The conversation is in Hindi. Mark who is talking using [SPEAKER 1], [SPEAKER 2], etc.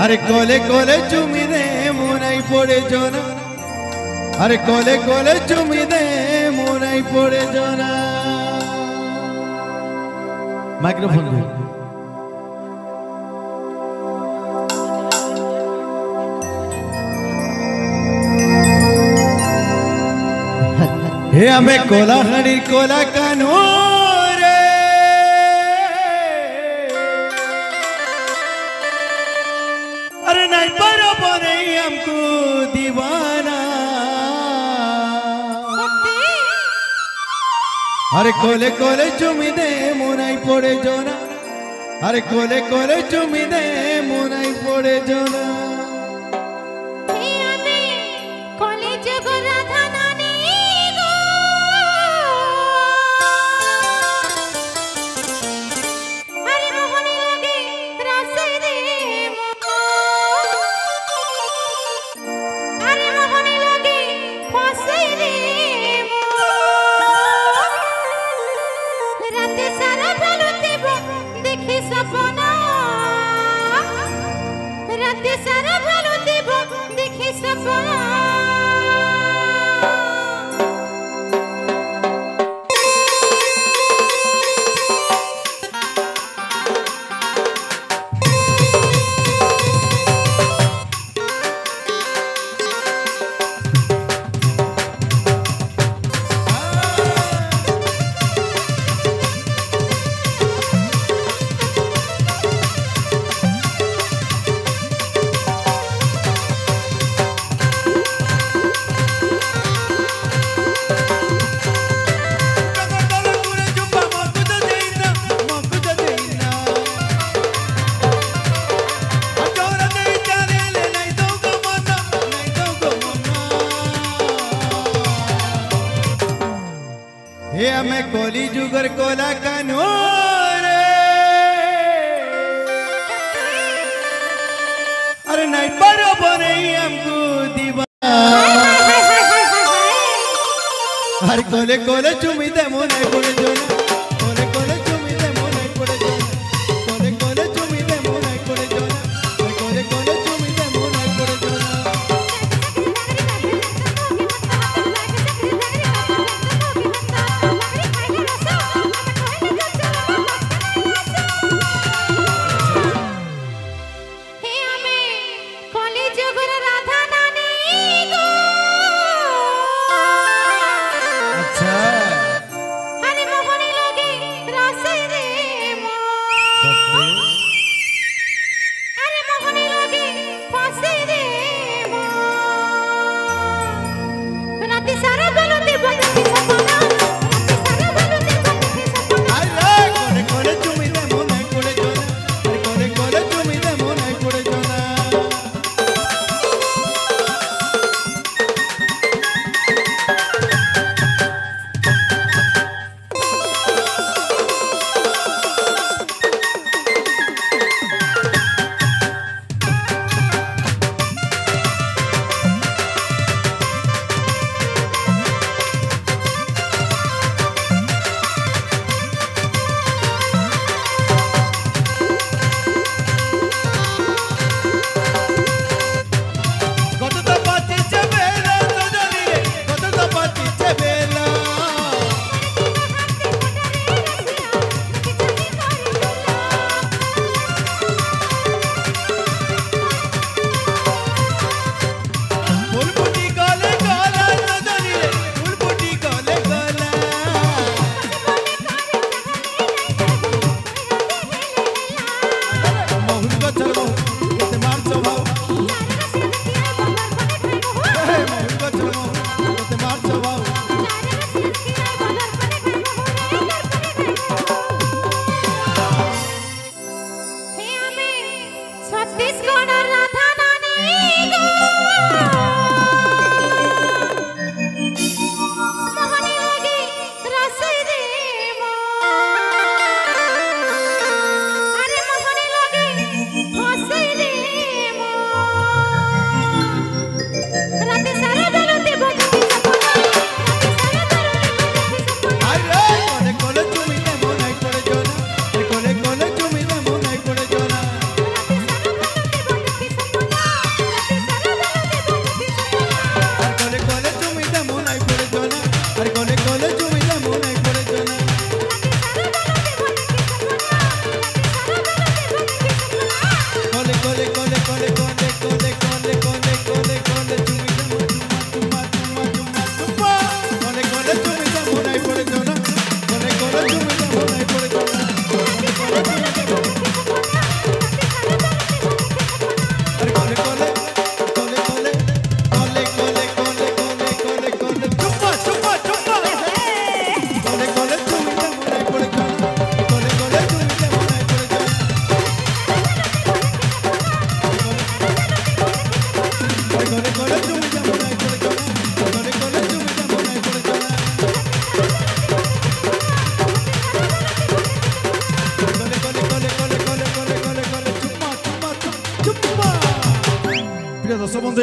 [SPEAKER 1] अरे कोले कोले चुमी दे मुनाई पड़े जोना अरे कोले कोले चुमी दे मुनाई पड़े जोना माइक्रोफोन दे हे हमें कोला हरी कोला कानू हमको दीवाना अरे कोले कोले चुमी दे मुनाई पड़े जोना अरे कोले कोले चुमी दे मुनाई पड़े जोना हे हमें कोली जुगर कोला कानूर अरे नहीं बरोबर हमको दीवाना हर कोले कोले चुमी दे मुनाई पड़े जोना कोले कोले चुमी दे मुनाई पड़े जोना कोले कोले चुमी दे मुनाई पड़े जोना कोले कोले चुमी दे मुनाई पड़े जोना
[SPEAKER 2] প্রিয় দর্শক বন্ধু